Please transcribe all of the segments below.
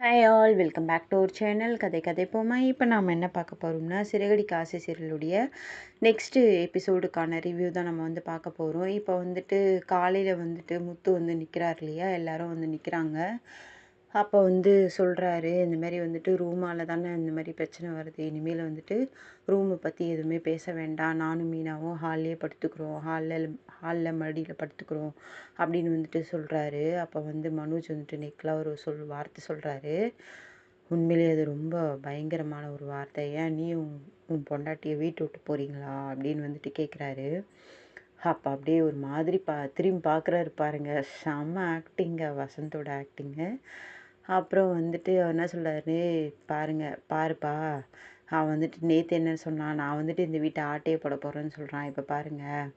Hi all, welcome back to our channel கதை கதை போமா. இப்போ நாம் என்ன பார்க்க போகிறோம்னா, சிறகடிக்க ஆசை சீரியலுடைய நெக்ஸ்ட்டு எபிசோடுக்கான ரிவ்யூ தான் நம்ம பார்க்க போகிறோம். இப்போ காலையில் முத்து நிற்கிறார் இல்லையா, எல்லாரும் நிற்கிறாங்க. அப்போ சொல்கிறாரு, இந்த மாதிரி ரூமால் தானே இந்த மாதிரி பிரச்சனை வருது, இனிமேல் ரூமை பற்றி எதுவுமே பேச வேண்டாம், நானும் மீனாவும் ஹால்லேயே படுத்துக்கிறோம், ஹாலில் மடியில் படுத்துக்கிறோம் அப்படின்னு சொல்கிறாரு. அப்போ மனோஜ் நெக்கில் ஒரு வார்த்தை சொல்கிறாரு. உண்மையிலேயே அது ரொம்ப பயங்கரமான ஒரு வார்த்தை. ஏன் நீ உன் பொண்டாட்டியை வீட்டு விட்டு போகிறீங்களா அப்படின்னு கேட்குறாரு. அப்போ அப்படியே ஒரு மாதிரி திரும்பி பார்க்குறாரு பாருங்க. செம்ம ஆக்டிங்க, வசந்தோட ஆக்டிங்கு. அப்புறம் அவர் என்ன சொல்கிறாரு, பாருப்பா, அவன் நேற்று என்ன சொன்னான், நான் இந்த வீட்டை ஆட்டையே போட போகிறேன்னு சொல்கிறான். இப்போ பாருங்கள்,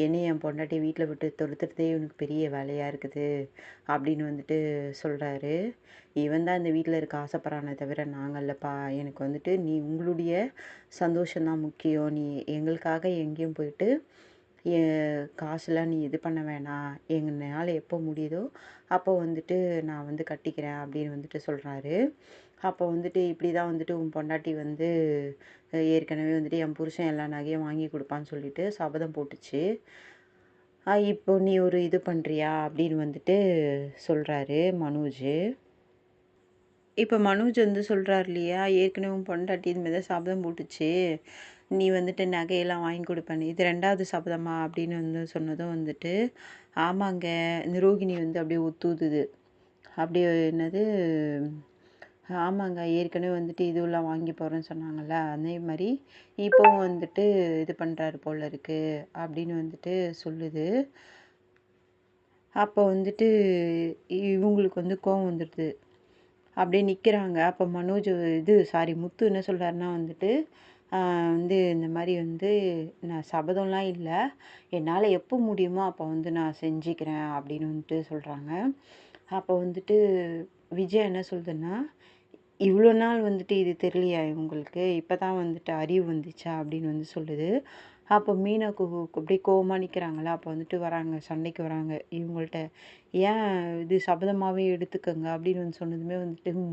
என்னையும் என் பொண்டாட்டி வீட்டில் விட்டு தொடுத்துறதே இவனுக்கு பெரிய வேலையாக இருக்குது அப்படின்னு சொல்கிறாரு. இவன் தான் இந்த வீட்டில் இருக்க ஆசைப்பட்றானே தவிர நாங்கள்லப்பா. எனக்கு நீ உங்களுடைய சந்தோஷம்தான் முக்கியம். நீ எங்களுக்காக எங்கேயும் போயிட்டு காசுலாம் நீ இது பண்ண வேணாம். எங்களால் எப்போ முடியுதோ அப்போ நான் கட்டிக்கிறேன் அப்படின்னு சொல்கிறாரு. அப்போ இப்படி தான் உன் பொண்டாட்டி ஏற்கனவே என் புருஷன் எல்லா நகையும் வாங்கி கொடுப்பான்னு சொல்லிட்டு சபதம் போட்டுச்சு. இப்போ நீ ஒரு இது பண்ணுறியா அப்படின்னு சொல்கிறாரு மனோஜ். இப்போ மனோஜ் சொல்கிறார் இல்லையா, ஏற்கனவே உன் பொண்டாட்டி இது மாதிரி தான் சபதம் போட்டுச்சு, நீ நகையெல்லாம் வாங்கி கொடுப்பேன்னு, இது 2வது சபதமா அப்படின்னு சொன்னதும் ஆமாங்க, இந்த ரோகிணி அப்படியே ஒத்துதுது. அப்படியே என்னது, ஆமாங்க, ஏற்கனவே இதுவெல்லாம் வாங்கி போகிறேன்னு சொன்னாங்கல்ல, அதே மாதிரி இப்போவும் இது பண்ணுறாரு போல இருக்கு அப்படின்னு சொல்லுது. அப்போ இவங்களுக்கு கோவம் வந்துடுது. அப்படியே நிற்கிறாங்க. அப்போ மனோஜ் முத்து என்ன சொல்கிறாருன்னா இந்த மாதிரி நான் சபதம்லாம் இல்லை, என்னால் எப்போ முடியுமோ அப்போ நான் செஞ்சுக்கிறேன் அப்படின்னு சொல்கிறாங்க. அப்போ விஜய் என்ன சொல்லுதுன்னா, இவ்வளோ நாள் இது தெரியலையா இவங்களுக்கு, இப்போ தான் அறிவு வந்துச்சா அப்படின்னு சொல்லுது. அப்போ மீனாக்கு அப்படியே கோவமாக நிற்கிறாங்களா. அப்போ வராங்க, சண்டைக்கு வராங்க இவங்கள்ட்ட. ஏன் இது சபதமாகவே எடுத்துக்கோங்க அப்படின்னு சொன்னதுமே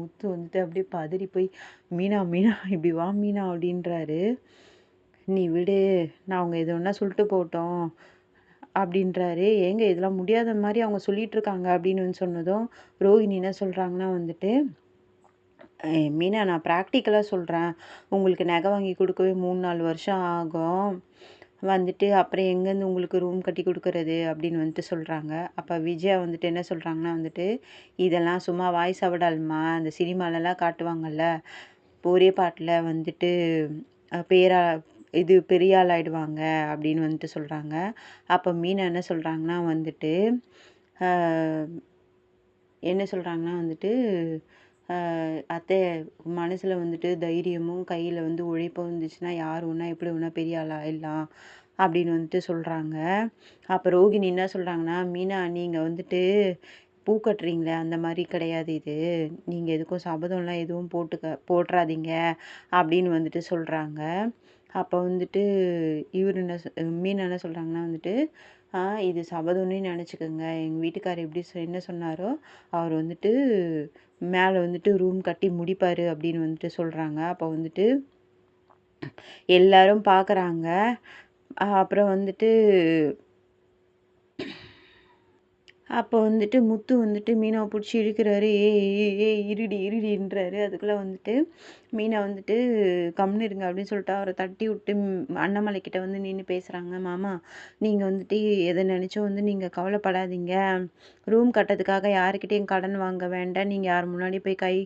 முத்து அப்படியே பதறி போய், மீனா மீனா இப்படி வா மீனா அப்படின்றாரு. நீ விடு, நான் அவங்க எது ஒன்றா சொல்லிட்டு போட்டோம் அப்படின்றாரு. ஏங்க இதெல்லாம் முடியாத மாதிரி அவங்க சொல்லிட்டு இருக்காங்க அப்படின்னு சொன்னதும் ரோஹிணி என்ன சொல்கிறாங்கன்னா மீனா, நான் ப்ராக்டிக்கலாக சொல்கிறேன், உங்களுக்கு நகை வாங்கி கொடுக்கவே 3-4 வருஷம் ஆகும், அப்புறம் எங்கேருந்து உங்களுக்கு ரூம் கட்டி கொடுக்கறது அப்படின்னு சொல்கிறாங்க. அப்போ விஜயா என்ன சொல்கிறாங்கன்னா இதெல்லாம் சும்மா வாய் சவடால்மா, அந்த சினிமாலெலாம் காட்டுவாங்கல்ல, ஒரே பாட்டில் பேரா இது பெரிய ஆள் ஆகிடுவாங்க அப்படின்னு சொல்கிறாங்க. அப்போ மீனா என்ன சொல்கிறாங்கன்னா என்ன சொல்கிறாங்கன்னா அத்தை, மனசில் தைரியமும் கையில் உழைப்பும் இருந்துச்சுன்னா யார் ஒன்றா எப்படி ஒன்றா பெரிய ஆள் ஆயிடலாம் அப்படின்னு சொல்கிறாங்க. அப்போ ரோகிணி என்ன சொல்கிறாங்கன்னா, மீனா நீங்கள் பூ கட்டுறீங்களே அந்த மாதிரி கிடையாது இது, நீங்கள் எதுக்கும் சபதம்லாம் எதுவும் போட்டுறாதீங்க அப்படின்னு சொல்கிறாங்க. அப்போ இவர் என்ன மீனா என்ன சொல்கிறாங்கன்னா இது சபதம்னு நினச்சிக்கோங்க, எங்கள் வீட்டுக்காரர் எப்படி என்ன சொன்னாரோ அவர் மேலே ரூம் கட்டி முடிப்பார் அப்படின்னு சொல்கிறாங்க. அப்போ எல்லாரும் பார்க்குறாங்க. அப்புறம் அப்போ முத்து மீனாவை பிடிச்சி இழுக்கிறாரு. இருடின்றாரு. அதுக்குள்ளே மீனா கம்முன்னு இருங்க அப்படின்னு சொல்லிட்டு அவரை தட்டி விட்டு அண்ணாமலை கிட்ட நின்று பேசுகிறாங்க. மாமா, நீங்கள் எதை நினச்சோ நீங்கள் கவலைப்படாதீங்க, ரூம் கட்டுறதுக்காக யாருக்கிட்டேயும் கடன் வாங்க வேண்டாம், நீங்கள் யார் முன்னாடி போய்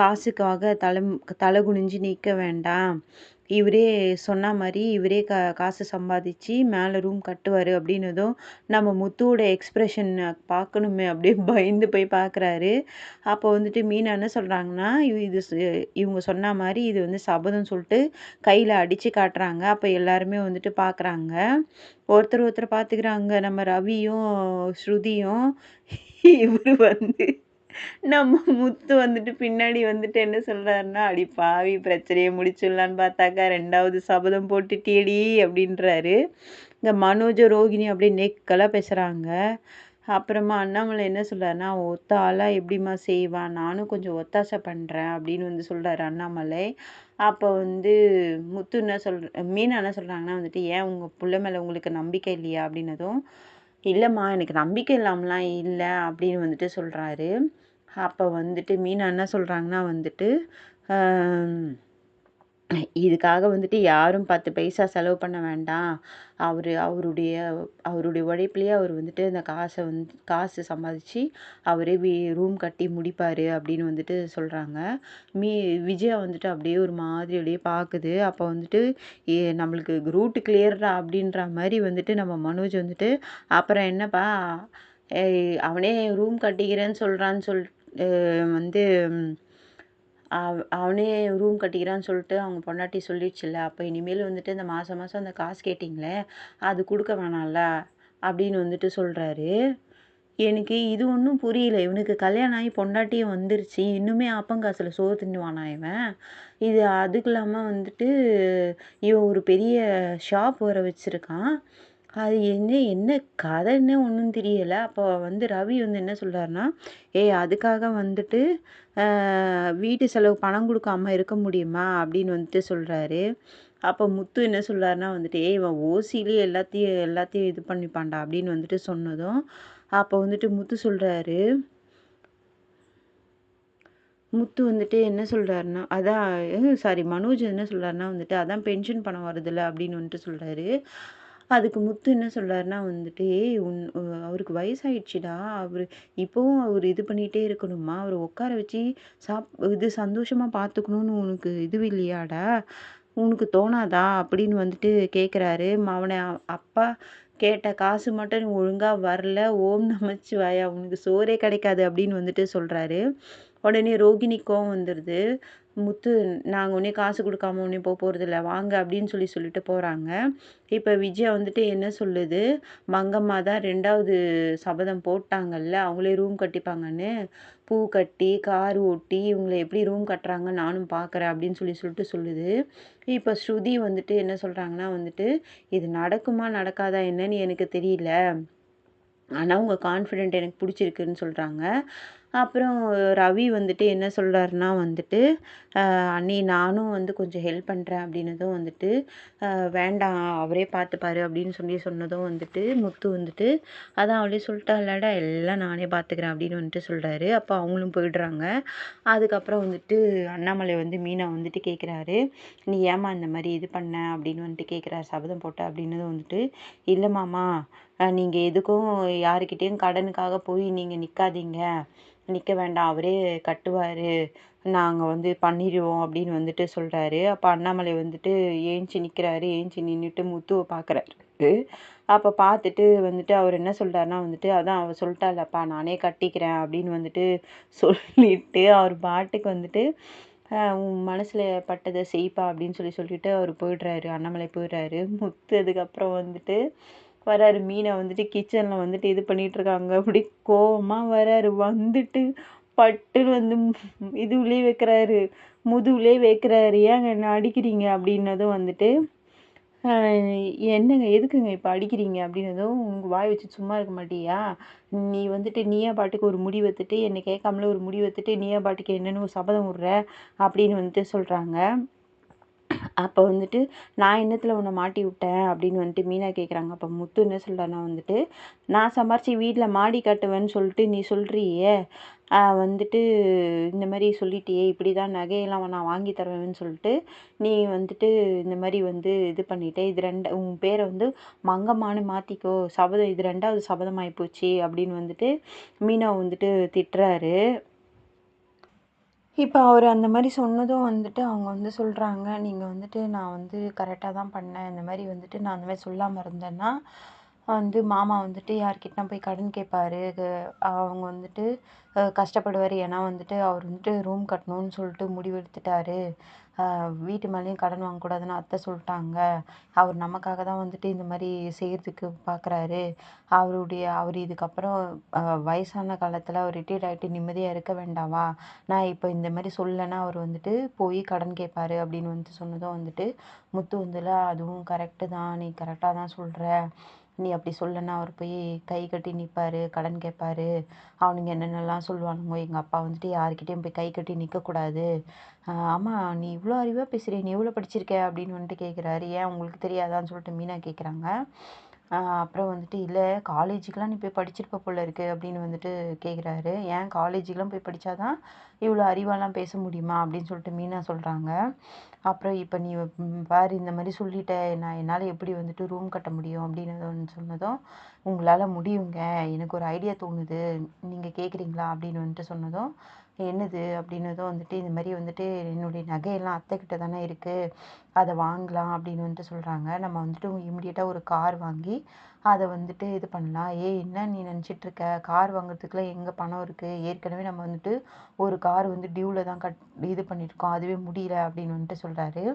காசுக்காக தலை குனிஞ்சு நிற்க வேண்டாம், இவரே சொன்ன மாதிரி இவரே காசு சம்பாதிச்சு மேலே ரூம் கட்டுவார் அப்படின்னதும் நம்ம முத்துவோட எக்ஸ்ப்ரெஷன் பார்க்கணுமே, அப்படியே பயந்து போய் பார்க்குறாரு. அப்போ மீனா என்ன சொல்கிறாங்கன்னா, இது இவங்க சொன்ன மாதிரி இது சபதம் சொல்லிட்டு கையில் அடித்து காட்டுறாங்க. அப்போ எல்லாருமே பார்க்குறாங்க, ஒருத்தர் பார்த்துக்கிறாங்க. நம்ம ரவியும் ஸ்ருதியும். இவர் நம்ம முத்து பின்னாடி என்ன சொல்கிறாருன்னா, அடி பாவி, பிரச்சனையை முடிச்சிடலான்னு பார்த்தாக்கா 2வது சபதம் போட்டுட்டியடி அப்படின்றாரு. இங்கே மனோஜ் ரோகிணி அப்படியே நெக்கலாக பேசுகிறாங்க. அப்புறமா அண்ணாமலை என்ன சொல்றாருன்னா, "ஒத்த ஆளா எப்படிம்மா செய்வான்? நானும் கொஞ்சம் ஒத்தாசை பண்றேன்" அப்படின்னு வந்து சொல்றாரு அண்ணாமலை. அப்போ வந்து முத்து என்ன மீனா என்ன சொல்றாங்கன்னா வந்துட்டு, "ஏன் உங்க புள்ள மேல உங்களுக்கு நம்பிக்கை இல்லையா?" அப்படின்னதும், "இல்லம்மா எனக்கு நம்பிக்கை இல்லாமலாம் இல்ல" அப்படின்னு வந்துட்டு சொல்றாரு. அப்ப வந்துட்டு மீனா என்ன சொல்றாங்கன்னா வந்துட்டு, "அ இதுக்காக வந்துட்டு யாரும் 10 பைசா செலவு பண்ண வேண்டாம். அவருடைய அவருடைய உழைப்பிலேயே அவர் வந்துட்டு அந்த காசு சம்பாதிச்சு அவரே ரூம் கட்டி முடிப்பாரு அப்படின்னு வந்துட்டு சொல்றாங்க. மீ விஜயா வந்துட்டு அப்படியே ஒரு மாதிரி அப்படியே பார்க்குது. அப்போ வந்துட்டு நம்மளுக்கு ரூட் கிளியர்டா அப்படின்ற மாரி வந்துட்டு நம்ம மனோஜ் வந்துட்டு, "அப்புறம் என்னப்பா அவனே ரூம் கட்டிக்கிறேன்னு சொல்றான்னு வந்து அவனே ரூம் கட்டிக்கிறான்னு சொல்லிட்டு அவங்க பொண்டாட்டி சொல்லிடுச்சுல்ல. அப்ப இனிமேல் வந்துட்டு இந்த மாசம் மாசம் அந்த காசு கேட்டீங்களே, அது குடுக்க வேணாம்ல அப்படின்னு வந்துட்டு சொல்றாரு. எனக்கு இது ஒண்ணும் புரியல. இவனுக்கு கல்யாணம் ஆகி பொண்டாட்டியும் வந்துருச்சு. இன்னுமே அப்பங்காசுல சோறு தின்னுவானா இவன்? இது அதுக்கு இல்லாம வந்துட்டு இவன் ஒரு பெரிய ஷாப் வேற வச்சிருக்கான். அது என்ன கதைன்னே ஒண்ணும் தெரியல. அப்போ வந்து ரவி வந்து என்ன சொல்றாருன்னா, "ஏய் அதுக்காக வந்துட்டு வீட்டு செலவு பணம் குடுக்காம இருக்க முடியுமா?" அப்படின்னு வந்துட்டு சொல்றாரு. அப்போ முத்து என்ன சொல்றாருன்னா வந்துட்டு, "ஏய் இவன் ஓசிலயே எல்லாத்தையும் எல்லாத்தையும் இது பண்ணிப்பான்டா" அப்படின்னு வந்துட்டு சொன்னதும், அப்போ வந்துட்டு முத்து வந்துட்டு என்ன சொல்றாருன்னா, அதான் சாரி மனோஜ் என்ன சொல்றாருன்னா வந்துட்டு, "அதான் பென்ஷன் பணம் வருதுல்ல" அப்படின்னு வந்துட்டு சொல்றாரு. அதுக்கு முத்து என்ன சொல்றாருன்னா வந்துட்டு, "ஏய் அவருக்கு வயசாயிடுச்சுடா. இப்பவும் அவரு இது பண்ணிட்டே இருக்கணுமா? அவர உட்கார வச்சு இது சந்தோஷமா பார்த்துக்கணும்னு உனக்கு இது இல்லையாடா? உனக்கு தோணாதா?" அப்படின்னு வந்துட்டு கேட்குறாரு. அப்பா கேட்ட காசு மட்டும் நீ ஒழுங்கா வரல, ஓம் நமச்சிவாயா! உனக்கு சோறே கிடைக்காது அப்படின்னு வந்துட்டு சொல்றாரு. உடனே ரோகிணிக்கு கோவம் வந்துருது. முத்து நாங்க ஒன்னும் காசு குடுக்காம ஒன்னும் போறதில்ல. வாங்க அப்படின்னு சொல்லிட்டு போறாங்க. இப்ப விஜயா வந்துட்டு என்ன சொல்லுது, மங்கம்மா தான் 2வது சபதம் போட்டாங்கல்ல, அவங்களே ரூம் கட்டிப்பாங்கன்னு. பூ கட்டி, கார் ஓட்டி இவங்கள எப்படி ரூம் கட்டுறாங்க நானும் பார்க்குறேன் அப்படின்னு சொல்லிட்டு சொல்லுது. இப்ப ஸ்ருதி வந்துட்டு என்ன சொல்றாங்கன்னா வந்துட்டு, இது நடக்குமா நடக்காதா என்னன்னு எனக்கு தெரியல. ஆனா உங்க கான்ஃபிடென்ட் எனக்கு புடிச்சிருக்குன்னு சொல்றாங்க. அப்புறம் ரவி வந்துட்டு என்ன சொல்றாருன்னா வந்துட்டு, அண்ணி நானும் வந்து கொஞ்சம் ஹெல்ப் பண்றேன்" அப்படின்னதும் வந்துட்டு, வேண்டாம் அவரே பார்த்துப்பாரு" அப்படின்னு சொன்னதும் வந்துட்டு, முத்து வந்துட்டு, "அதான் அவளே சொல்ட்டால்லடா எல்லாம் நானே பார்த்துக்கிறேன்" அப்படின்னு வந்துட்டு சொல்றாரு. அப்போ அவங்களும் போயிடுறாங்க. அதுக்கப்புறம் வந்துட்டு அண்ணாமலை வந்து மீனா வந்துட்டு கேட்குறாரு, "நீ ஏம்மா இந்த மாரி இது பண்ண?" அப்படின்னு வந்துட்டு கேட்குறாரு. "சபதம் போட்ட" அப்படின்னதும் வந்துட்டு, "இல்ல மாமா, நீங்க எதுக்கும் யாருக்கிட்டயும் கடனுக்காக போய் நீங்க நிக்காதீங்க. நிக்க வேண்டாம். அவரே கட்டுவாரு. நாங்க வந்து பண்ணிருவோம்" அப்படின்னு வந்துட்டு சொல்றாரு. அப்ப அண்ணாமலை வந்துட்டு ஏந்திச்சு நிக்கிறாரு. ஏந்திச்சு நின்னுட்டு முத்துவ பார்க்குறாரு. அப்ப பார்த்துட்டு வந்துட்டு அவர் என்ன சொல்றாருன்னா வந்துட்டு, "அதான் அவ சொல்ட்டால்லப்பா நானே கட்டிக்கிறேன்" அப்படின்னு வந்துட்டு சொல்லிட்டு அவர் பாட்டுக்கு வந்துட்டு, "உன் மனசுல பட்டத செய்ப்பா" அப்படின்னு சொல்லிட்டு அவரு போயிடுறாரு. அண்ணாமலை போயிடுறாரு. முத்து அதுக்கப்புறம் வந்துட்டு வராரு. மீனா வந்துட்டு கிச்சன்ல வந்துட்டு இது பண்ணிட்டு இருக்காங்க. அப்படி கோவமா வராரு. வந்துட்டு பட்டுன்னு வந்து இதுவுலயே வைக்கிறாரு. முதுகுலயே வைக்கிறாரு. "ஏங்க என்ன அடிக்கிறீங்க?" அப்படின்னதும் வந்துட்டு, "அ என்னங்க எதுக்குங்க இப்ப அடிக்கிறீங்க?" அப்படின்னதும், "உங்க வாய் வச்சு சும்மா இருக்க மாட்டியா? நீ வந்துட்டு நீயா பாட்டுக்கு ஒரு முடிவு எடுத்துட்டு, என்ன கேட்காமலே ஒரு முடிவு எடுத்துட்டு, நீயா பாட்டுக்கு என்னன்னு ஒரு சபதம் விடுற" அப்படின்னு வந்துட்டு சொல்றாங்க. அப்ப வந்துட்டு, "நான் என்னத்துல உன்ன மாட்டி விட்டேன்?" அப்படின்னு வந்துட்டு மீனா கேட்குறாங்க. அப்ப முத்து என்ன சொல்றாருன்னா வந்துட்டு, "நான் சம்பாரிச்சு வீட்ல மாடி கட்டுவேன்னு சொல்லிட்டு நீ சொல்றியே, வந்துட்டு இந்த மாரி சொல்லிட்டியே, இப்படிதான் நகையெல்லாம் நான் வாங்கி தருவேன்னு சொல்லிட்டு, நீ வந்துட்டு இந்த மாரி வந்து இது பண்ணிட்ட. இது உன் பேர வந்து மங்கம்மான்னு மாத்திக்கோ. சபதம் இது 2வது சபதம் ஆயிப்போச்சு" அப்படின்னு வந்துட்டு மீனாவ வந்துட்டு திட்டுறாரு. இப்ப அவரு அந்த மாரி சொன்னதும் வந்துட்டு, அவங்க வந்து சொல்றாங்க, "நீங்க வந்துட்டு நான் வந்து கரெக்ட்டா தான் பண்ணேன். இந்த மாரி வந்துட்டு நான் அந்த மாரி சொல்லாம இருந்தேன்னா, வந்து மாமா வந்துட்டு யார்கிட்டனா போய் கடன் கேட்பாரு. அவங்க வந்துட்டு கஷ்டப்படுவாரு. ஏன்னா வந்துட்டு அவர் வந்துட்டு ரூம் கட்டணும்னு சொல்லிட்டு முடிவெடுத்துட்டாரு. வீட்டு மேலயும் கடன் வாங்கக்கூடாதுன்னு அத்தை சொல்ட்டாங்க. அவர் நமக்காக தான் வந்துட்டு இந்த மாரி செய்றதுக்கு பார்க்குறாரு. அவர் இதுக்கப்புறம் அ வயசான காலத்துல அவர் ரிட்டயர்ட் ஆயிட்டு நிம்மதியா இருக்க வேண்டாமா? நான் இப்ப இந்த மாரி சொல்லன்னா அவர் வந்துட்டு போய் கடன் கேட்பாரு" அப்படின்னு வந்துட்டு சொன்னதும் வந்துட்டு, முத்து வந்துல "அதுவும் கரெக்ட்டு தான். நீ கரெக்ட்டா தான் சொல்ற. நீ அப்படி சொல்லன்னா அவர் போய் கை கட்டி நிற்பாரு, கடன் கேட்பாரு. அவனுங்க என்னென்னலாம் சொல்லுவானுங்கோ. எங்கள் அப்பா வந்துட்டு யார்கிட்டயும் போய் கை கட்டி நிற்கக்கூடாது. ஆமா நீ இவ்வளோ அறிவாக பேசுறியே, நீ எவ்வளோ படிச்சிருக்க அப்படின்னு வந்துட்டு கேட்குறாரு. ஏன் உங்களுக்கு தெரியாதான்னு சொல்லிட்டு மீனா கேட்குறாங்க. அப்புறம் வந்துட்டு இல்லை காலேஜுக்கெலாம் நீ போய் படிச்சிருப்ப போல இருக்கு அப்படின்னு வந்துட்டு கேட்குறாரு. ஏன் காலேஜுக்கெலாம் போய் படித்தாதான் இவ்வளோ அறிவாலாம் பேச முடியுமா அப்படின்னு சொல்லிட்டு மீனா சொல்கிறாங்க. அப்புறம் இப்போ நீ பாரு இந்த மாதிரி சொல்லிட்ட, என்னால் எப்படி வந்துட்டு ரூம் கட்ட முடியும் அப்படின்னு சொன்னதும், உங்களால் முடியுங்க, எனக்கு ஒரு ஐடியா தோணுது, நீங்கள் கேட்குறீங்களா அப்படின்னு வந்துட்டு சொன்னதும், என்னது அப்படின்னதும் வந்துட்டு இந்த மாதிரி வந்துட்டு என்னுடைய நகையெல்லாம் அத்தைக்கிட்ட தானே இருக்குது, அதை வாங்கலாம் அப்படின்னு வந்துட்டு சொல்கிறாங்க. நம்ம வந்துட்டு இமிடியேட்டாக ஒரு கார் வாங்கி அதை வந்துட்டு இது பண்ணலாம். என்ன நீ நினச்சிட்ருக்க, கார் வாங்குறதுக்குலாம் எங்கே பணம் இருக்குது, ஏற்கனவே நம்ம வந்துட்டு ஒரு கார் வந்து டியூவில் தான் இது பண்ணியிருக்கோம், அதுவே முடியல அப்படின்னு வந்துட்டு சொல்கிறாரு.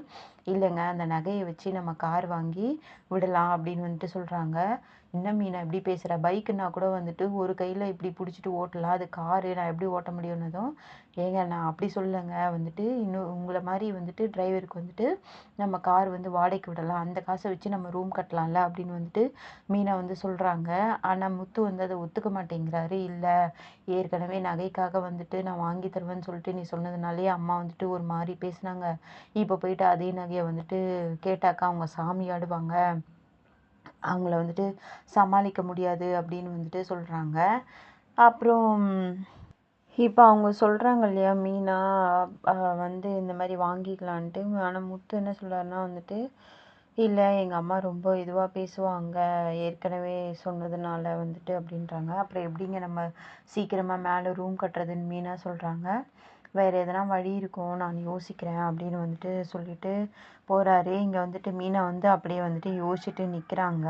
இல்லைங்க அந்த நகையை வச்சு நம்ம கார் வாங்கி விடலாம் அப்படின்னு வந்துட்டு சொல்கிறாங்க. இன்னும் மீனா எப்படி பேசுகிற, பைக்குன்னா கூட வந்துட்டு ஒரு கையில் இப்படி பிடிச்சிட்டு ஓட்டலாம், அது காரு நான் எப்படி ஓட்ட முடியும்னதும், ஏங்க நான் அப்படி சொல்லலைங்க, வந்துட்டு இன்னும் உங்களை மாதிரி வந்துட்டு டிரைவருக்கு வந்துட்டு நம்ம கார் வந்து வாடகைக்கு விடலாம், அந்த காசை வச்சு நம்ம ரூம் கட்டலாம்ல அப்படின்னு வந்துட்டு மீனா வந்து சொல்கிறாங்க. ஆனால் முத்து வந்து அதை ஒத்துக்க மாட்டேங்கிறாரு. இல்லை ஏற்கனவே நகைக்காக வந்துட்டு நான் வாங்கி தருவேன்னு சொல்லிட்டு நீ சொன்னதுனாலே அம்மா வந்துட்டு ஒரு மாதிரி பேசுனாங்க, இப்போ போயிட்டு அதே நகையை வந்துட்டு கேட்டாக்கா அவங்க சாமி ஆடுவாங்க, அவங்கள வந்துட்டு சமாளிக்க முடியாது அப்படின்னு வந்துட்டு சொல்கிறாங்க. அப்புறம் இப்போ அவங்க சொல்கிறாங்க இல்லையா மீனா, வந்து இந்த மாதிரி வாங்கிக்கலான்ட்டு. ஆனால் முத்து என்ன சொல்கிறாருன்னா வந்துட்டு, இல்லை எங்கள் அம்மா ரொம்ப இதுவாக பேசுவாங்க, ஏற்கனவே சொன்னதுனால வந்துட்டு அப்படின்றாங்க. அப்புறம் எப்படிங்க நம்ம சீக்கிரமாக மேலே ரூம் கட்டுறதுன்னு மீனா சொல்கிறாங்க. வேறு எதனா வழி இருக்கும், நான் யோசிக்கிறேன் அப்படின்னு வந்துட்டு சொல்லிட்டு போகிறாரு. இங்கே வந்துட்டு மீனா வந்து அப்படியே வந்துட்டு யோசிச்சுட்டு நிற்கிறாங்க.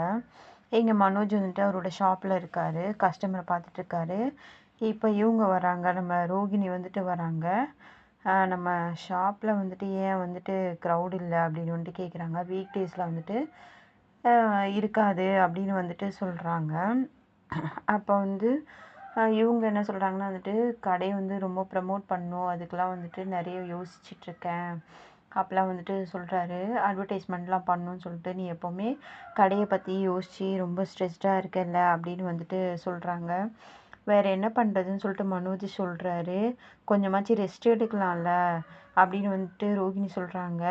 இங்கே மனோஜ் வந்துட்டு அவரோட ஷாப்பில் இருக்கார், கஸ்டமரை பார்த்துட்ருக்காரு. இப்போ இவங்க வராங்க, நம்ம ரோகிணி வந்துட்டு வராங்க. நம்ம ஷாப்பில் வந்துட்டு ஏன் வந்துட்டு க்ரௌட் இல்லை அப்படின்னு வந்துட்டு கேட்குறாங்க. வீக் டேஸில் வந்துட்டு இருக்காது அப்படின்னு வந்துட்டு சொல்கிறாங்க. அப்போ வந்து இவங்க என்ன சொல்கிறாங்கன்னா வந்துட்டு, கடையை வந்து ரொம்ப ப்ரமோட் பண்ணணும், அதுக்கெலாம் வந்துட்டு நிறைய யோசிச்சிட்ருக்கேன் அப்போலாம் வந்துட்டு சொல்கிறாரு. அட்வர்டைஸ்மெண்ட்லாம் பண்ணணும்னு சொல்லிட்டு நீ எப்போவுமே கடையை பற்றி யோசித்து ரொம்ப ஸ்ட்ரெஸ்டாக இருக்கல அப்படின்னு வந்துட்டு சொல்கிறாங்க. வேறு என்ன பண்ணுறதுன்னு சொல்லிட்டு மனோஜ் சொல்கிறாரு. கொஞ்சமாச்சு ரெஸ்ட் எடுக்கலாம்ல அப்படின்னு வந்துட்டு ரோகிணி சொல்கிறாங்க.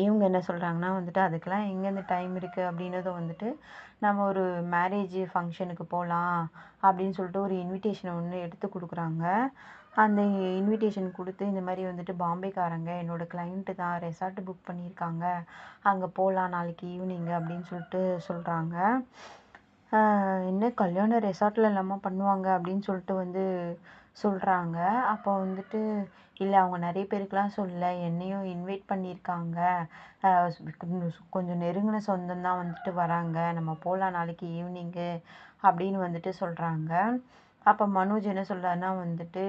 இவங்க என்ன சொல்கிறாங்கன்னா வந்துட்டு, அதுக்கெல்லாம் எங்கேருந்து டைம் இருக்குது அப்படின்னதும் வந்துட்டு, நம்ம ஒரு மேரேஜ் ஃபங்க்ஷனுக்கு போகலாம் அப்படின்னு சொல்லிட்டு ஒரு இன்விடேஷன் ஒன்று எடுத்து கொடுக்குறாங்க. அந்த இன்விடேஷன் கொடுத்து இந்த மாதிரி வந்துட்டு பாம்பேக்காரங்க என்னோடய கிளைண்ட்டு தான், ரெசார்ட் புக் பண்ணியிருக்காங்க, அங்கே போகலாம் நாளைக்கு ஈவினிங்கு அப்படின்னு சொல்லிட்டு சொல்கிறாங்க. என்ன கல்யாணம் ரெசார்ட்டில் இல்லாமல் பண்ணுவாங்க அப்படின்னு சொல்லிட்டு வந்து சொல்கிறாங்க. அப்போ வந்துட்டு இல்லை அவங்க நிறைய பேருக்குலாம் சொல்லல, என்னையும் இன்வைட் பண்ணியிருக்காங்க, கொஞ்சம் நெருங்கின சொந்தம் தான் வந்துட்டு வராங்க, நம்ம போகலாம் நாளைக்கு ஈவினிங்கு அப்படின்னு வந்துட்டு சொல்கிறாங்க. அப்போ மனோஜ் என்ன சொல்கிறாருன்னா வந்துட்டு,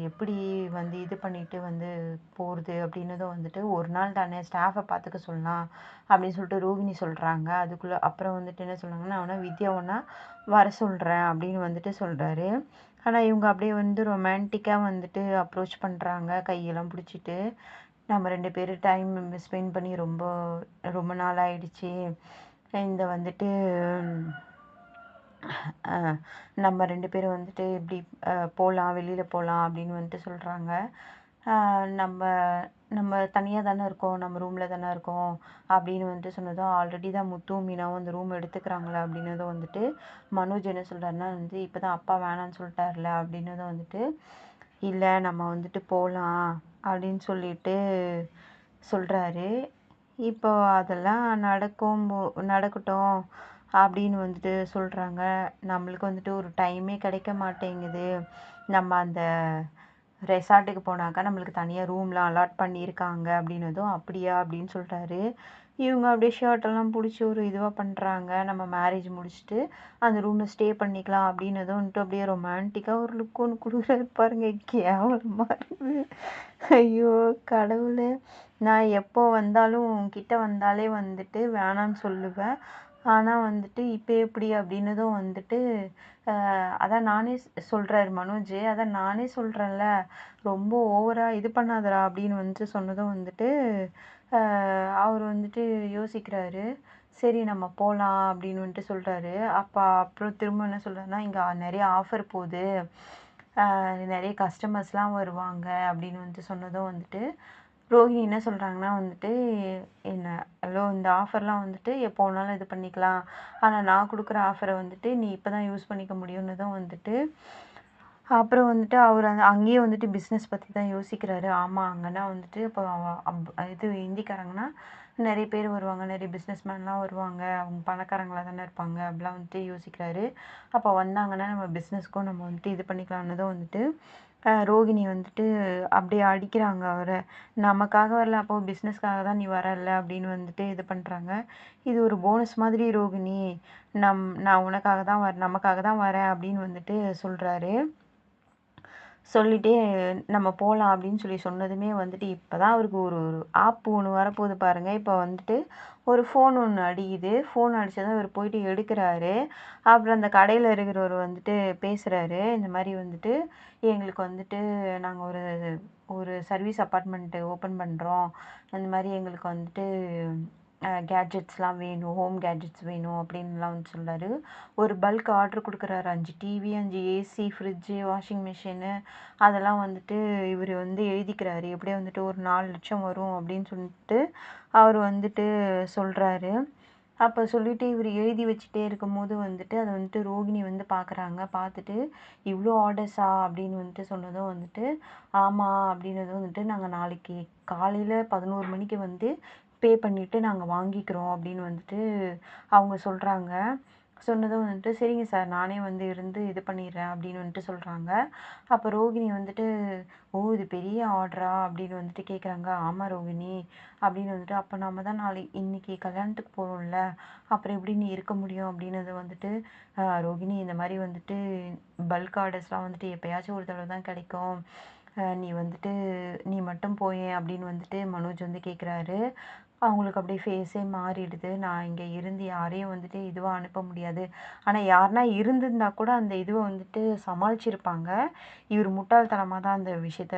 எப்படி வந்து இது பண்ணிட்டு வந்து போகிறது அப்படின்னதும் வந்துட்டு, ஒரு நாள் தானே ஸ்டாஃபை பார்த்துக்க சொல்லலாம் அப்படின்னு சொல்லிட்டு ரோகிணி சொல்கிறாங்க. அதுக்குள்ளே அப்புறம் வந்துட்டு என்ன சொல்கிறாங்கன்னா, நான் வேணா வித்யாவனா வர சொல்கிறேன் அப்படின்னு வந்துட்டு சொல்கிறாரு. ஆனால் இவங்க அப்படியே வந்து ரொமான்டிக்காக வந்துட்டு அப்ரோச் பண்ணுறாங்க, கையெல்லாம் பிடிச்சிட்டு. நம்ம 2 பேரும் டைம் ஸ்பெண்ட் பண்ணி ரொம்ப ரொம்ப நாள் ஆயிடுச்சு, இந்த வந்துட்டு நம்ம 2 பேரும் வந்துட்டு இப்படி போகலாம், வெளியில் போகலாம் அப்படின்னு வந்துட்டு சொல்கிறாங்க. நம்ம நம்ம தனியாக தானே இருக்கோம், நம்ம ரூமில் தானே இருக்கோம் அப்படின்னு வந்துட்டு சொன்னதும், ஆல்ரெடி தான் முத்துவும் மீனாவும் அந்த ரூம் எடுத்துக்கிறாங்களே அப்படின்னதும் வந்துட்டு மனோஜ் என்ன சொல்கிறாருன்னா வந்து, இப்போ தான் அப்பா வேணான்னு சொல்லிட்டார்ல அப்படின்னதும் வந்துட்டு, இல்லை நம்ம வந்துட்டு போகலாம் அப்படின்னு சொல்லிட்டு சொல்கிறாரு. இப்போ அதெல்லாம் நடக்கட்டும் அப்படின்னு வந்துட்டு சொல்கிறாங்க. நம்மளுக்கு வந்துட்டு ஒரு டைமே கிடைக்க மாட்டேங்குது, நம்ம அந்த ரெசார்ட்டுக்கு போனாக்கா நம்மளுக்கு தனியாக ரூம்லாம் அலாட் பண்ணியிருக்காங்க அப்படின்னதும், அப்படியா அப்படின்னு சொல்கிறாரு. இவங்க அப்படியே ஷர்ட்டெல்லாம் பிடிச்சி ஒரு இதுவாக பண்ணுறாங்க. நம்ம மேரேஜ் முடிச்சுட்டு அந்த ரூமில் ஸ்டே பண்ணிக்கலாம் அப்படின்னதும் வந்துட்டு அப்படியே ரொமான்டிக்காக ஒரு லுக் ஒன்று கொடுக்குறாரு பாருங்க, கேவலமாக இருக்குது. ஐயோ கடவுளே, நான் எப்போ வந்தாலும் உன்கிட்ட வந்தாலே வந்துட்டு வேணான்னு சொல்லுவேன், ஆனால் வந்துட்டு இப்போ எப்படி அப்படின்னதும் வந்துட்டு, அதான் நானே சொல்கிறாரு மனோஜ், அதான் நானே சொல்கிறேன்ல, ரொம்ப ஓவராக இது பண்ணாதடா அப்படின்னு வந்துட்டு சொன்னதும் வந்துட்டு அவர் வந்துட்டு யோசிக்கிறாரு. சரி நம்ம போலாம் அப்படின்னு வந்துட்டு சொல்றாரு. அப்புறம் திரும்ப என்ன சொல்றாருன்னா, "இங்க நெறைய ஆஃபர் போது. நெறைய கஸ்டமர்ஸ்லாம் வருவாங்க." அப்படின்னு வந்துட்டு சொன்னதும் வந்துட்டு, ரோஹிணி என்ன சொல்றாங்கன்னா வந்துட்டு, "என்ன ஹலோ இந்த ஆஃபர்லாம் வந்துட்டு எப்போ வேணாலும் இது பண்ணிக்கலாம். ஆனா நான் குடுக்குற ஆஃபர வந்துட்டு நீ இப்ப தான் யூஸ் பண்ணிக்க முடியும்னதும்" வந்துட்டு அப்புறம் வந்துட்டு அவரு அங்கேயே வந்துட்டு பிஸ்னஸ் பத்தி தான் யோசிக்கிறாரு. ஆமா, அங்கன்னா வந்துட்டு இப்போ இது ஹிந்திக்காரங்கன்னா நெறைய பேர் வருவாங்க. நெறைய பிஸ்னஸ்மேன்லாம் வருவாங்க. அவங்க பணக்காரங்களா தானே இருப்பாங்க. அப்படிலாம் வந்துட்டு யோசிக்கிறாரு. அப்போ வந்தாங்கன்னா நம்ம பிஸ்னஸ்க்கும் நம்ம வந்துட்டு இது பண்ணிக்கலாம்னதும் வந்துட்டு, ரோகிணி வந்துட்டு அப்படியே அடிக்கிறாங்க அவர. "நமக்காக வரல, அப்போ பிஸ்னஸ்க்காக தான் நீ வரல்ல" அப்படின்னு வந்துட்டு இது பண்றாங்க. "இது ஒரு போனஸ் மாதிரி ரோகிணி. நான் உனக்காக தான் நமக்காக தான் வரேன்" அப்படின்னு வந்துட்டு சொல்றாரு. சொல்லிட்டே நம்ம போலாம் அப்படின்னு சொல்லி சொன்னதுமே வந்துட்டு, இப்பதான் அவருக்கு ஒரு ஒரு ஆப் ஒண்ணு வரப்போகுது பாருங்க. இப்ப வந்துட்டு ஒரு ஃபோன் ஒண்ணு அடிக்குது. ஃபோன் அடிச்சதும் இவரு போயிட்டு எடுக்குறாரு. அப்புறம் அந்த கடையில இருக்கிறவரு வந்துட்டு பேசுறாரு. இந்த மாரி வந்துட்டு, "எங்களுக்கு வந்துட்டு நாங்க ஒரு ஒரு சர்வீஸ் அபார்ட்மெண்ட் ஓப்பன் பண்றோம். அந்த மாரி எங்களுக்கு வந்துட்டு கேட்ஜெட்ஸ்லாம் வேணும். ஹோம் கேட்ஜெட்ஸ் வேணும்." அப்படின்லாம் வந்து சொல்றாரு. ஒரு பல்க் ஆர்டர் குடுக்குறாரு. 5 TV, 5 AC, fridge, washing machine அதெல்லாம் வந்துட்டு இவரு வந்து எழுதிக்கிறாரு. எப்படியோ வந்துட்டு ஒரு 4,00,000 வரும் அப்படின்னு சொல்லிட்டு அவரு வந்துட்டு சொல்றாரு. அப்ப சொல்லிட்டு இவரு எழுதி வச்சுட்டே இருக்கும்போது வந்துட்டு, அத வந்துட்டு ரோகிணி வந்து பார்க்குறாங்க. பார்த்துட்டு, "இவ்ளோ ஆர்டர்ஸா?" அப்படின்னு வந்துட்டு சொன்னதும் வந்துட்டு, "ஆமா" அப்படின்னதும் வந்துட்டு, "நாங்க நாளைக்கு காலையில 11 மணிக்கு வந்து பே பண்ணிட்டு நாங்க வாங்கிக்கிறோம்" அப்படின்னு வந்துட்டு அவங்க சொல்றாங்க. சொன்னதும் வந்துட்டு, "சரிங்க சார், நானே வந்து இருந்து இது பண்ணிடுறேன்" அப்படின்னு வந்துட்டு சொல்றாங்க. அப்ப ரோகிணி வந்துட்டு, "ஓ! இது பெரிய ஆர்டரா?" அப்படின்னு வந்துட்டு கேட்குறாங்க. "ஆமா ரோகிணி" அப்படின்னு வந்துட்டு, "அப்ப நாம தான் இன்னைக்கு கல்யாணத்துக்கு போறோம்ல, அப்புறம் எப்படி நீ இருக்க முடியும்?" அப்படின்னது வந்துட்டு, ரோகிணி இந்த மாரி வந்துட்டு பல்க் ஆர்டர்ஸ்லாம் வந்துட்டு எப்பயாச்சும் ஒரு தடவ தான் கிடைக்கும். நீ வந்துட்டு நீ மட்டும் போயேன்" அப்படின்னு வந்துட்டு மனோஜ் வந்து கேட்குறாரு. அவங்களுக்கு அப்படியே ஃபேஸே மாறிடுது. நான் இங்க இருந்து யாரையும் வந்துட்டு இதுவா அனுப்ப முடியாது. ஆனா யாருனா இருந்திருந்தா கூட அந்த இதுவ வந்துட்டு சமாளிச்சிருப்பாங்க. இவரு முட்டாள்தனமா தான் அந்த விஷயத்த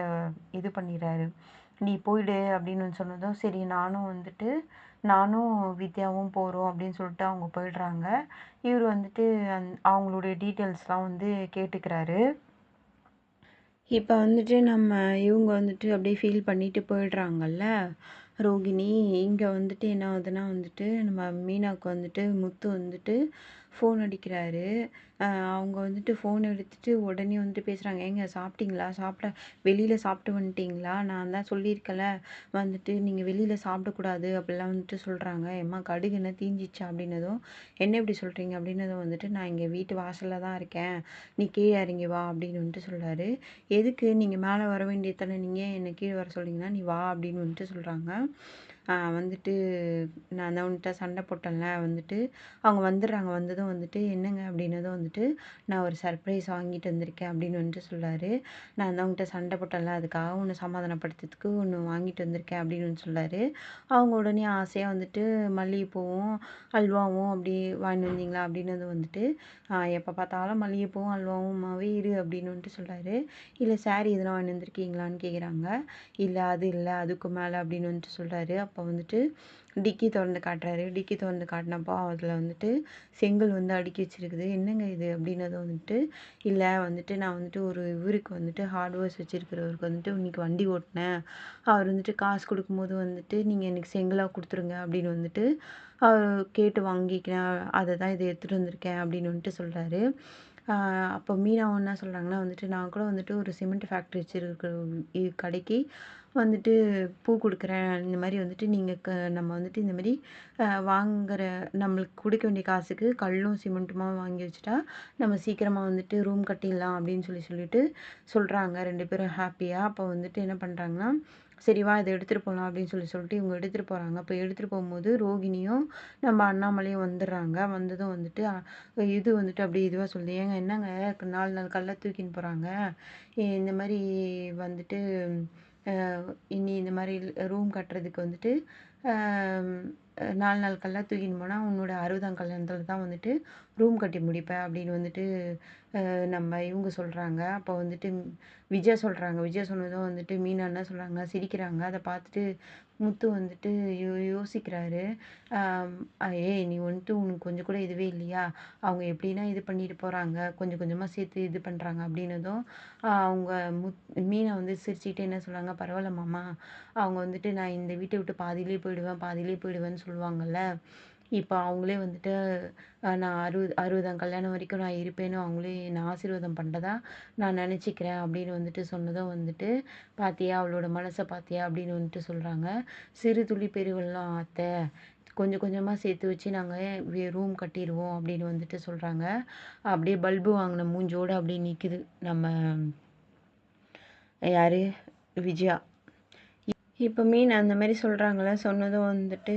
இது பண்ணிறாரு. "நீ போயிடு" அப்படின்னு சொன்னதும், சரி நானும் வித்யாவும் போறோம் அப்படின்னு சொல்லிட்டு அவங்க போயிடுறாங்க. இவரு வந்துட்டு அவங்களுடைய டீட்டெயில்ஸ்லாம் வந்து கேட்டுக்கிறாரு. இப்ப வந்துட்டு இவங்க வந்துட்டு அப்படியே ஃபீல் பண்ணிட்டு போயிடுறாங்கல்ல, ரோகிணி. இங்க வந்துட்டு என்ன ஆகுதுன்னா வந்துட்டு, நம்ம மீனாவுக்கு வந்துட்டு முத்து வந்துட்டு ஃபோன் அடிக்கிறாரு. அவங்க வந்துட்டு ஃபோன் எடுத்துட்டு உடனே வந்துட்டு பேசுறாங்க. "ஏங்க சாப்பிட்டீங்களா? வெளியில சாப்பிட்டு வந்துட்டீங்களா? நான் தான் சொல்லியிருக்கேன்ல, வந்துட்டு நீங்க வெளியில சாப்பிடக்கூடாது." அப்படிலாம் வந்துட்டு சொல்றாங்க. "எம்மா கடுகு என்ன தீஞ்சிச்சா?" அப்படின்னதும், "என்ன இப்படி சொல்றீங்க?" அப்படின்னதும் வந்துட்டு, "நான் இங்க வீட்டு வாசல்ல தான் இருக்கேன். நீ கீழ இறங்கி வா" அப்படின்னு வந்துட்டு சொல்றாரு. "எதுக்கு? நீங்க மேல வர வேண்டியது தானே! நீங்க ஏன் என்ன கீழ வர சொல்றீங்கன்னா, நீ வா" அப்படின்னு வந்துட்டு சொல்றாங்க. வந்துட்டு நான் தான் உன்ட்ட சண்டை போட்டேன்ல வந்துட்டு, அவங்க வந்துடுறாங்க. வந்ததும் வந்துட்டு, "என்னங்க?" அப்படின்னதும் வந்துட்டு, "நான் ஒரு சர்ப்ரைஸ் வாங்கிட்டு வந்திருக்கேன்" அப்படின்னு வந்துட்டு சொல்றாரு. "நான் தான் உன்ட்ட சண்டை போட்டேன்ல, அதுக்காக உன்ன சமாதானப்படுத்துறதுக்கு ஒண்ணு வாங்கிட்டு வந்திருக்கேன்" அப்படின்னு வந்து சொல்றாரு. அவங்க உடனே ஆசையா வந்துட்டு மல்லிகைப்பூவும், அல்வாவும் அப்படி வாங்கிட்டு வந்தீங்களா? அப்படின்னது வந்துட்டு, எப்ப பார்த்தாலும் மல்லிகைப்பூவும், அல்வாவுமாவே இரு" அப்படின்னு வந்துட்டு சொல்றாரு. "இல்ல சாரி எதுனா வாங்கிட்டு வந்திருக்கீங்களான்னு?" கேட்குறாங்க. "இல்ல அது இல்ல, அதுக்கு மேல" அப்படின்னு வந்துட்டு சொல்றாரு. அப்ப வந்துட்டு டிக்கி தொறந்து காட்டுறாரு. டிக்கி தொறந்து காட்டுனப்போ அதில வந்துட்டு செங்கல் வந்து அடுக்கி வச்சிருக்குது. "என்னங்க இது?" அப்படின்னதும் வந்துட்டு, "இல்ல வந்துட்டு நான் வந்துட்டு ஒரு இவருக்கு வந்துட்டு ஹார்ட்வேர்ஸ் வச்சிருக்கிறவருக்கு வந்துட்டு இன்னைக்கு வண்டி ஓட்டுனேன். அவர் வந்துட்டு காசு குடுக்கும்போது வந்துட்டு, நீங்க எனக்கு செங்கலா குடுத்துருங்க" அப்படின்னு வந்துட்டு அவரு கேட்டு வாங்கிக்கிறேன். அததான் இத எடுத்துட்டு வந்திருக்கேன் அப்படின்னு வந்துட்டு சொல்றாரு. ஆ அப்போ மீனாவும் என்ன சொல்றாங்கன்னா வந்துட்டு, "நான் கூட வந்துட்டு ஒரு சிமெண்ட் ஃபேக்ட்ரி வச்சிருக்கிற கடைக்கு வந்துட்டு பூ குடுக்குறேன். இந்த மாரி வந்துட்டு நீங்க நம்ம வந்துட்டு இந்த மாரி வாங்குற நம்மளுக்கு குடுக்க வேண்டிய காசுக்கு கல்லும், சிமெண்ட்டுமா வாங்கி வச்சுட்டா, நம்ம சீக்கிரமா வந்துட்டு ரூம் கட்டிடலாம்" அப்படின்னு சொல்லிட்டு சொல்றாங்க. 2 பேரும் ஹேப்பியா. அப்போ வந்துட்டு என்ன பண்றாங்கன்னா, "சரி வா இத எடுத்துட்டு போலாம்" அப்படின்னு சொல்லிட்டு இவங்க எடுத்துட்டு போறாங்க. அப்ப எடுத்துட்டு போம்போது ரோகிணியும், நம்ம அண்ணாமலையும் வந்துடுறாங்க. வந்ததும் வந்துட்டு இது வந்துட்டு அப்படியே இதுவா சொல்லுது. "ஏங்க என்னங்க 4 நாள் கல்ல தூக்கின்னு போறாங்க. இந்த மாரி வந்துட்டு அ இனி இந்த மாரி ரூம் கட்டுறதுக்கு வந்துட்டு ஆம், 4 நாள் கல்லா தூக்கின்னு போனா, உன்னோட 60ஆம் கல்யாணத்துல தான் வந்துட்டு ரூம் கட்டி முடிப்பேன் அப்படின்னு வந்துட்டு நம்ம இவங்க சொல்றாங்க. அப்போ வந்துட்டு விஜயா சொல்றாங்க. விஜயா சொன்னதும் வந்துட்டு மீனா என்ன சொல்றாங்க, சிரிக்கிறாங்க. அத பார்த்துட்டு முத்து வந்துட்டு யோசிக்கிறாரு. ஆம், "ஏய் நீ வந்துட்டு உனக்கு கொஞ்சம் கூட இதுவே இல்லையா? அவங்க எப்படின்னா இது பண்ணிட்டு போறாங்க. கொஞ்சம் கொஞ்சமா சேர்த்து இது பண்றாங்க." அப்படின்னதும் அவங்க மீனா வந்து சிரிச்சுக்கிட்டே என்ன சொல்றாங்க, "பரவால்ல மாமா. அவங்க வந்துட்டு நான் இந்த வீட்ட விட்டு பாதியிலேயே போயிடுவேன், பாதியிலேயே போயிடுவேன்னு சொல்லுவாங்கல்ல. இப்ப அவங்களே வந்துட்டு நான் 60ஆம் கல்யாணம் வரைக்கும் நான் இருப்பேன்னு அவங்களே என்ன ஆசீர்வாதம் பண்றதா நான் நெனச்சுக்கிறேன்." அப்படின்னு வந்துட்டு சொன்னதும் வந்துட்டு, "பாத்தியா அவளோட மனச பாத்தியா?" அப்படின்னு வந்துட்டு சொல்றாங்க. "சிறு துளி பெருவெள்ளம் அத்த. கொஞ்சம் கொஞ்சமா சேர்த்து வச்சு நாங்க ரூம் கட்டிருவோம்." அப்படின்னு வந்துட்டு சொல்றாங்க. அப்படியே பல்பு வாங்குன மூஞ்சோட அப்படியே நிக்குது நம்ம யாரு? விஜயா. இப்ப மீன் அந்த மாரி சொல்றாங்கல்ல, சொன்னதும் வந்துட்டு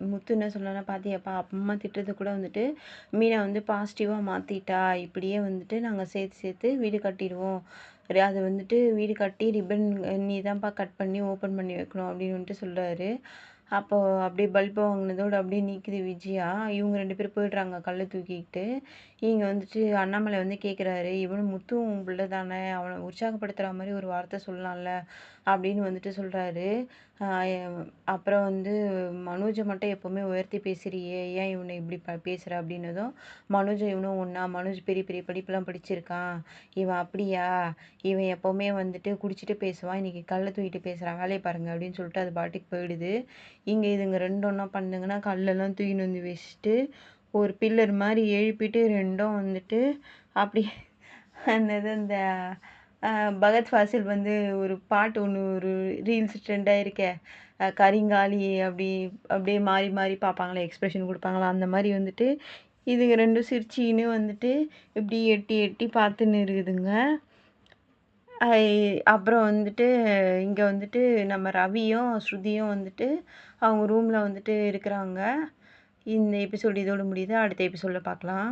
முத்து என்ன சொல்றாருன்னா, "பாத்தியாப்பா அம்மா திட்டுறத கூட வந்துட்டு மீனா வந்து பாசிட்டிவா மாத்திட்டா. இப்படியே வந்துட்டு நாங்க சேர்த்து சேர்த்து வீடு கட்டிருவோம். அது வந்துட்டு வீடு கட்டி ரிப்பன் நீ தான்ப்பா கட் பண்ணி ஓப்பன் பண்ணி வைக்கணும்." அப்படின்னு வந்துட்டு சொல்றாரு. அப்போ அப்படியே பல்ப் வாங்குனதோட அப்படியே நிக்குது விஜயா. இவங்க 2 பேரும் போயிடுறாங்க கல்ல தூக்கிக்கிட்டு. இங்க வந்துட்டு அண்ணாமலை வந்து கேட்குறாரு, "இவனும் முத்துவும் உன் பிள்ளை தானே? அவன உற்சாகப்படுத்துற மாரி ஒரு வார்த்தை சொல்லலாம்ல?" அப்படின்னு வந்துட்டு சொல்றாரு. அ அப்புறம் வந்து "மனோஜ மட்டும் எப்பவுமே உயர்த்தி பேசுறியே, ஏன் இவன இப்படி பேசுற?" அப்படின்னதும், "மனோஜும் இவனும் ஒண்ணா? மனோஜ் பெரிய பெரிய படிப்புலாம் படிச்சிருக்கான். இவன் அப்படியா? இவன் எப்பவுமே வந்துட்டு குடிச்சிட்டு பேசுவான். இன்னைக்கு கல்ல தூக்கிட்டு பேசுறான். வேலைய பாருங்க." அப்படின்னு சொல்லிட்டு அது பாட்டுக்கு போயிடுது. இங்க இதுங்க 2 என்ன பண்ணுதுங்கன்னா, கல்லெல்லாம் தூக்கின்னு வந்து வச்சுட்டு, ஒரு பில்லர் மாரி எழுப்பிட்டு 2ம் வந்துட்டு அப்படியே என்னது அந்த அ பகத் ஃபாசில் வந்து ஒரு பாட்டு ஒண்ணு ஒரு ரீல்ஸ் ட்ரெண்ட் ஆயிருக்கே. கரிங்காலி அப்படி அப்படியே மாறி மாறி பார்ப்பாங்களே, எக்ஸ்பிரஷன் குடுப்பாங்களா, அந்த மாரி வந்துட்டு இதுங்க 2ம் சிரிச்சுக்கின்னு வந்துட்டு இப்படி எட்டி எட்டி பார்த்துன்னு இருக்குதுங்க. ஐ அப்புறம் வந்துட்டு இங்க வந்துட்டு நம்ம ரவியும், ஸ்ருதியும் வந்துட்டு அவங்க ரூம்ல வந்துட்டு இருக்குறாங்க. இந்த எபிசோட் இதோட முடியுது. அடுத்த எபிசோட்ல பார்க்கலாம்.